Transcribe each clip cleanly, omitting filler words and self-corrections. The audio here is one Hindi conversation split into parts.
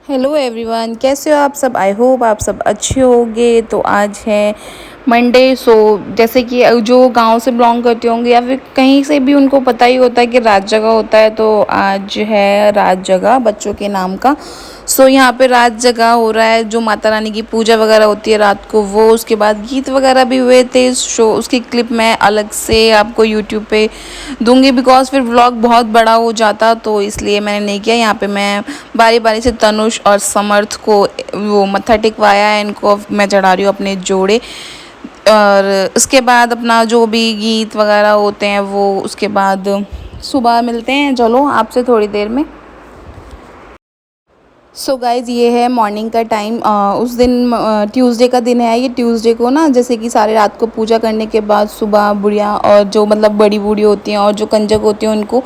हेलो एवरीवन, कैसे हो आप सब। आई होप आप सब अच्छे होंगे। तो आज है मंडे। सो जैसे कि जो गांव से बिलोंग करते होंगे या फिर कहीं से भी उनको पता ही होता है कि रात जगह होता है। तो आज है रात जगह बच्चों के नाम का। सो यहाँ पे रात जगह हो रहा है, जो माता रानी की पूजा वगैरह होती है रात को वो। उसके बाद गीत वगैरह भी हुए थे। शो उसकी क्लिप मैं अलग से आपको यूट्यूब पे दूंगी, बिकॉज फिर व्लॉग बहुत बड़ा हो जाता, तो इसलिए मैंने नहीं किया। यहाँ पे मैं बारी बारी से तनुष और समर्थ को वो मत्था टिकवाया है, इनको मैं चढ़ा रही हूँ अपने जोड़े। और उसके बाद अपना जो भी गीत वगैरह होते हैं वो उसके बाद सुबह मिलते हैं। चलो आपसे थोड़ी देर में। सो गाइज़, ये है मॉर्निंग का टाइम। उस दिन ट्यूसडे का दिन है। ये ट्यूसडे को ना, जैसे कि सारे रात को पूजा करने के बाद सुबह बुढ़िया और जो मतलब बड़ी बूढ़ी होती हैं और जो कंजक होती हैं उनको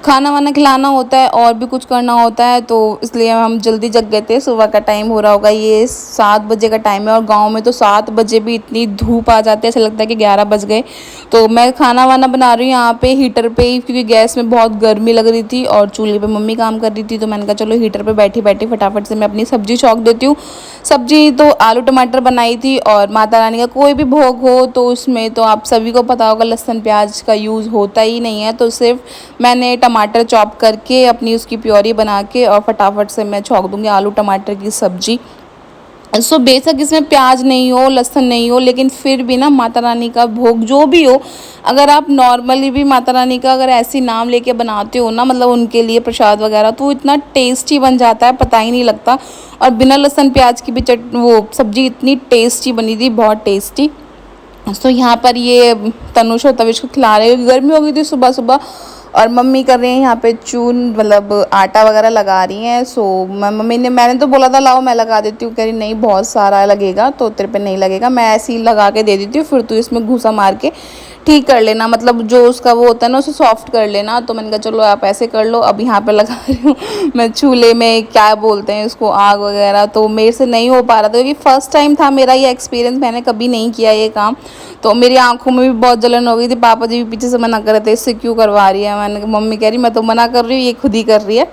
खाना वाना खिलाना होता है और भी कुछ करना होता है। तो इसलिए हम जल्दी जग गए थे। सुबह का टाइम हो रहा होगा, ये 7 बजे का टाइम है। और गांव में तो 7 बजे भी इतनी धूप आ जाती है, ऐसा लगता है कि 11 बज गए। तो मैं खाना वाना बना रही हूँ यहाँ पे हीटर पे ही, क्योंकि गैस में बहुत गर्मी लग रही थी और चूल्हे पे मम्मी काम कर रही थी। तो मैंने कहा चलो हीटर पे बैठी बैठी फटाफट से मैं अपनी सब्जी छौंक देती हूँ। सब्जी तो आलू टमाटर बनाई थी। और माता रानी का कोई भी भोग हो तो उसमें तो आप सभी को पता होगा लहसुन प्याज का यूज़ होता ही नहीं है। तो सिर्फ मैंने टमाटर चॉप करके अपनी उसकी प्योरी बना के और फटाफट से मैं छौंक दूँगी आलू टमाटर की सब्जी। सो बेशक इसमें प्याज नहीं हो, लहसुन नहीं हो, लेकिन फिर भी ना माता रानी का भोग जो भी हो, अगर आप नॉर्मली भी माता रानी का अगर ऐसी नाम लेके बनाते हो ना, मतलब उनके लिए प्रसाद वगैरह, तो इतना टेस्टी बन जाता है, पता ही नहीं लगता। और बिना लहसुन प्याज की भी वो सब्जी इतनी टेस्टी बनी थी, बहुत टेस्टी। सो यहाँ पर ये तनुष और तविश को खिला रहे हैं, गर्मी हो गई थी सुबह सुबह। और मम्मी कर रही हैं यहाँ पे चून, मतलब आटा वगैरह लगा रही हैं। सो मम्मी ने, मैंने तो बोला था लाओ मैं लगा देती हूँ, कह रही नहीं बहुत सारा लगेगा तो तेरे पे नहीं लगेगा, मैं ऐसे ही लगा के दे देती हूँ, फिर तू इसमें घूसा मार के ठीक कर लेना, मतलब जो उसका वो होता है ना उसे सॉफ्ट कर लेना। तो मैंने कहा चलो आप ऐसे कर लो। अब यहाँ पे लगा रही हूँ मैं चूल्हे में, क्या बोलते हैं इसको, आग वगैरह। तो मेरे से नहीं हो पा रहा था, क्योंकि फर्स्ट टाइम था मेरा ये एक्सपीरियंस, मैंने कभी नहीं किया ये काम। तो मेरी आंखों में भी बहुत जलन हो गई थी। पापा जी भी पीछे से मना कर रहे थे इससे क्यों करवा रही है। मैंने मम्मी कह रही मैं तो मना कर रही हूँ, ये खुद ही कर रही है।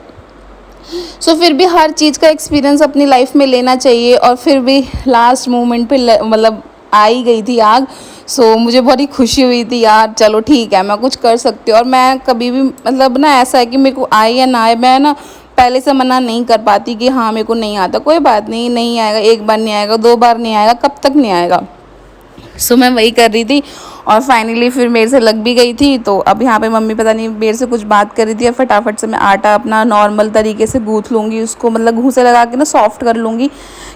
सो फिर भी हर चीज़ का एक्सपीरियंस अपनी लाइफ में लेना चाहिए। और फिर भी लास्ट मोमेंट पे मतलब आ ही गई थी आग। सो मुझे बहुत ही खुशी हुई थी यार, चलो ठीक है मैं कुछ कर सकती हूँ। और मैं कभी भी मतलब ना ऐसा है कि मेरे को आए या ना आए, मैं ना पहले से मना नहीं कर पाती कि हाँ मेरे को नहीं आता, कोई बात नहीं, नहीं आएगा, एक बार नहीं आएगा, 2 बार नहीं आएगा, कब तक नहीं आएगा। सो मैं वही कर रही थी और फाइनली फिर मेरे से लग भी गई थी। तो अब यहाँ पे मम्मी पता नहीं मेरे से कुछ बात कर रही थी और फटाफट से मैं आटा अपना नॉर्मल तरीके से गूँथ लूँगी, उसको मतलब घूसे लगा के ना सॉफ्ट कर लूँगी,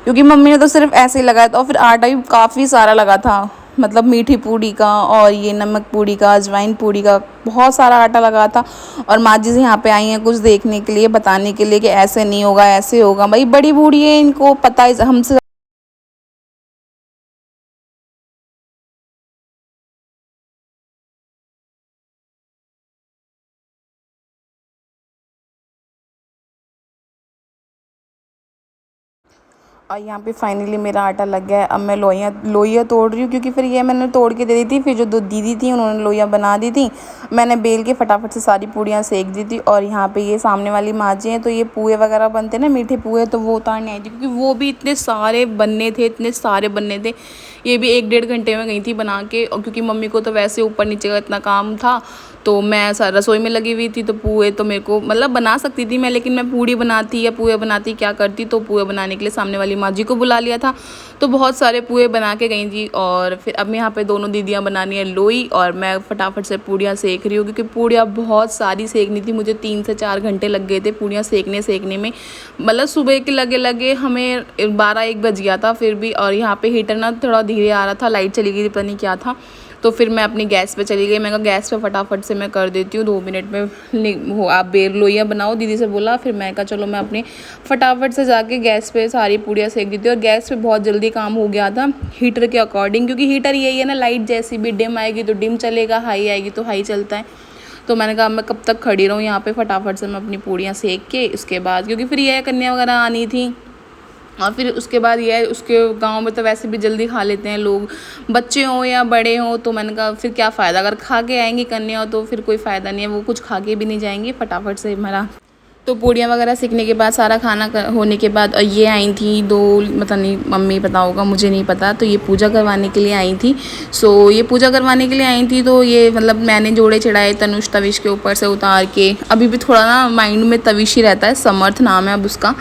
क्योंकि मम्मी ने तो सिर्फ ऐसे ही लगाया था। और फिर आटा भी काफ़ी सारा लगा था, मतलब मीठी पूड़ी का और ये नमक पूड़ी का, अजवाइन पूड़ी का, बहुत सारा आटा लगा था। और माँ जी से यहाँ पे आई हैं कुछ देखने के लिए, बताने के लिए कि ऐसे नहीं होगा ऐसे होगा। भाई बड़ी बूढ़ी है, इनको पता है हमसे। और यहाँ पे फाइनली मेरा आटा लग गया है। अब मैं लोइयाँ तोड़ रही हूँ, क्योंकि फिर ये मैंने तोड़ के दे दी थी, फिर जो 2 दीदी थी उन्होंने लोइयाँ बना दी थी। मैंने बेल के फटाफट से सारी पूड़ियाँ सेक दी थी। और यहाँ पे ये सामने वाली माँ जी हैं, तो ये पुए वगैरह बनते हैं ना, मीठे पुए, तो वो उतारने आई थी, क्योंकि वो भी इतने सारे बनने थे, इतने सारे बनने थे। ये भी 1 डेढ़ घंटे में गई थी बना के। और क्योंकि मम्मी को तो वैसे ऊपर नीचे का इतना काम था, तो मैं रसोई में लगी हुई थी। तो पुए तो मेरे को मतलब बना सकती थी मैं, लेकिन मैं पूड़ी बनाती या पुए बनाती क्या करती, तो पुए बनाने के लिए सामने वाली माँ जी को बुला लिया था। तो बहुत सारे पुए बना के गई थी। और फिर अब यहाँ पे दोनों दीदियाँ बनानी है लोई, और मैं फटाफट से पूड़ियाँ सेक रही हूँ, क्योंकि पूड़ियाँ बहुत सारी सेकनी थी। मुझे 3 से 4 घंटे लग गए थे पूड़ियाँ सेकने में, मतलब सुबह के लगे लगे हमें 12-1 बज गया था फिर भी। और यहाँ पे हीटर ना थोड़ा धीरे आ रहा था, लाइट चली गई थी, पता नहीं क्या था। तो फिर मैं अपनी गैस पे चली गई। मैं कहा गैस पे फटाफट से मैं कर देती हूँ, 2 मिनट में हो आप लोइयाँ बनाओ, दीदी से बोला। फिर मैं कहा चलो मैं अपनी फटाफट से जाके गैस पे सारी पूड़ियाँ सेक दी थी। और गैस पे बहुत जल्दी काम हो गया था हीटर के अकॉर्डिंग, क्योंकि हीटर यही है ना, लाइट जैसी भी डिम आएगी तो डिम चलेगा, हाई आएगी तो हाई चलता है। तो मैंने कहा मैं कब तक खड़ी रहूँ यहाँ पे, फटाफट से मैं अपनी पूड़ियाँ सेक के उसके बाद, क्योंकि फिर यह कन्या वगैरह आनी थी। और फिर उसके बाद ये उसके गांव में तो वैसे भी जल्दी खा लेते हैं लोग, बच्चे हों या बड़े हों। तो मैंने कहा फिर क्या फ़ायदा, अगर खा के आएंगी कन्या तो फिर कोई फ़ायदा नहीं है, वो कुछ खा के भी नहीं जाएंगी। फटाफट से मेरा तो पूड़ियाँ वगैरह सीखने के बाद सारा खाना होने के बाद और ये आई थी दो, पता नहीं मम्मी पता होगा मुझे नहीं पता, तो ये पूजा करवाने के लिए आई थी। सो ये पूजा करवाने के लिए आई थी, तो ये मतलब मैंने जोड़े चढ़ाए तनुष तविश के ऊपर से उतार के। अभी भी थोड़ा ना माइंड में तविश ही रहता है, समर्थ नाम है अब उसका।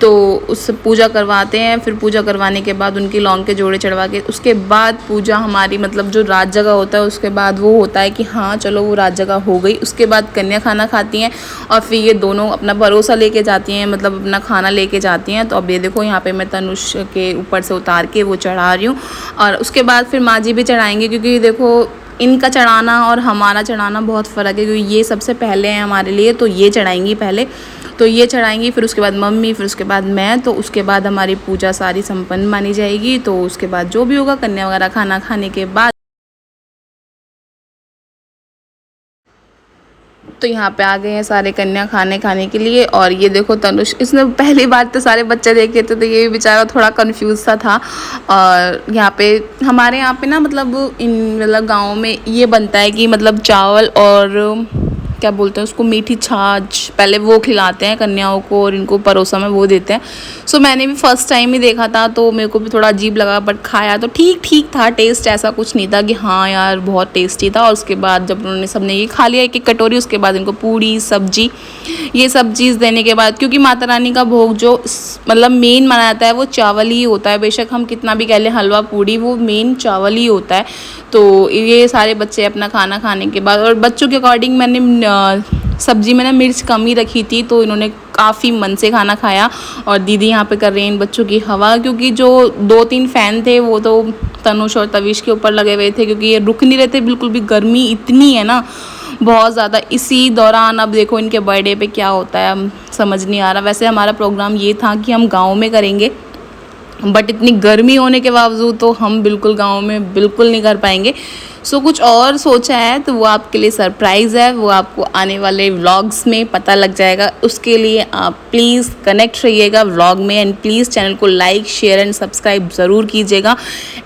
तो उससे पूजा करवाते हैं, फिर पूजा करवाने के बाद उनकी लौंग के जोड़े चढ़वा के उसके बाद पूजा हमारी मतलब जो रात जगह होता है उसके बाद वो होता है कि हाँ चलो वो रात जगह हो गई। उसके बाद कन्या खाना खाती हैं और फिर ये दोनों अपना भरोसा लेके जाती हैं, मतलब अपना खाना लेके जाती हैं। तो अब ये देखो यहाँ पे मैं तनुष के ऊपर से उतार के वो चढ़ा रही हूँ और उसके बाद फिर माँ जी भी चढ़ाएंगे, क्योंकि देखो इनका चढ़ाना और हमारा चढ़ाना बहुत फ़र्क है, क्योंकि ये सबसे पहले हैं हमारे लिए, तो ये चढ़ाएंगी पहले, तो ये चढ़ाएंगी, फिर उसके बाद मम्मी, फिर उसके बाद मैं, तो उसके बाद हमारी पूजा सारी संपन्न मानी जाएगी। तो उसके बाद जो भी होगा कन्या वगैरह खाना खाने के बाद, तो यहाँ पे आ गए हैं सारे कन्या खाने के लिए। और ये देखो तनुष, इसने पहली बार तो सारे बच्चे देखे थे तो ये बेचारा थोड़ा कंफ्यूज सा था। और यहाँ पे हमारे यहाँ पे ना मतलब मतलब गाँव में ये बनता है कि मतलब चावल और क्या बोलते हैं उसको, मीठी छाछ पहले वो खिलाते हैं कन्याओं को और इनको परोसा में वो देते हैं। सो मैंने भी फर्स्ट टाइम ही देखा था तो मेरे को भी थोड़ा अजीब लगा, बट खाया तो ठीक ठीक था, टेस्ट ऐसा कुछ नहीं था कि हाँ यार बहुत टेस्टी था। और उसके बाद जब उन्होंने सबने ये खा लिया एक एक कटोरी, उसके बाद इनको पूड़ी सब्जी ये सब चीज़ देने के बाद, क्योंकि माता रानी का भोग जो मतलब मेन माना जाता है वो चावल ही होता है, बेशक हम कितना भी कह लें हलवा पूड़ी, वो मेन चावल ही होता है। तो ये सारे बच्चे अपना खाना खाने के बाद, और बच्चों के अकॉर्डिंग मैंने सब्जी में ना मिर्च कम ही रखी थी, तो इन्होंने काफ़ी मन से खाना खाया। और दीदी यहाँ पे कर रही हैं इन बच्चों की हवा, क्योंकि जो 2-3 फ़ैन थे वो तो तनुष और तविश के ऊपर लगे हुए थे, क्योंकि ये रुक नहीं रहे थे बिल्कुल भी, गर्मी इतनी है ना बहुत ज़्यादा। इसी दौरान अब देखो इनके बर्थडे पे क्या होता है हम समझ नहीं आ रहा। वैसे हमारा प्रोग्राम ये था कि हम गाँव में करेंगे, बट इतनी गर्मी होने के बावजूद तो हम बिल्कुल गाँव में बिल्कुल नहीं कर पाएंगे। सो कुछ और सोचा है, तो वो आपके लिए सरप्राइज़ है, वो आपको आने वाले व्लॉग्स में पता लग जाएगा। उसके लिए आप प्लीज़ कनेक्ट रहिएगा व्लॉग में, एंड प्लीज़ चैनल को लाइक शेयर एंड सब्सक्राइब ज़रूर कीजिएगा।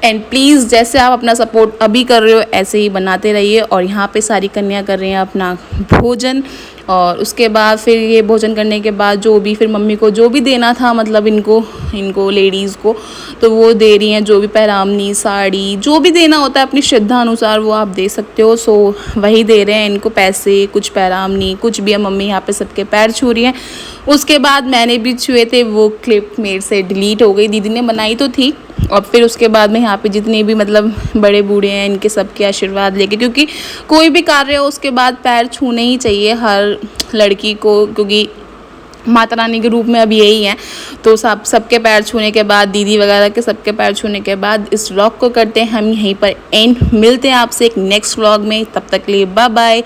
एंड प्लीज़ जैसे आप अपना सपोर्ट अभी कर रहे हो ऐसे ही बनाते रहिए। और यहाँ पे सारी कन्या कर रही हैं अपना भोजन, और उसके बाद फिर ये भोजन करने के बाद जो भी फिर मम्मी को जो भी देना था, मतलब इनको लेडीज़ को, तो वो दे रही हैं जो भी पहरामनी साड़ी जो भी देना होता है अपनी श्रद्धा अनुसार वो आप दे सकते हो। सो वही दे रहे हैं इनको, पैसे कुछ पहरामनी कुछ भी है। मम्मी यहाँ पे सबके पैर छू रही हैं। उसके बाद मैंने भी छुए थे, वो क्लिप मेरे से डिलीट हो गई, दीदी ने बनाई तो थी। और फिर उसके बाद में यहाँ पे जितने भी मतलब बड़े बूढ़े हैं इनके सबके आशीर्वाद लेके, क्योंकि कोई भी कार्य हो उसके बाद पैर छूने ही चाहिए हर लड़की को, क्योंकि माता रानी के रूप में अब यही है। तो सबके पैर छूने के बाद, दीदी वगैरह के सबके पैर छूने के बाद इस व्लॉग को करते हैं हम यहीं पर एंड। मिलते हैं आपसे एक नेक्स्ट व्लॉग में, तब तक के लिए बाय बाय।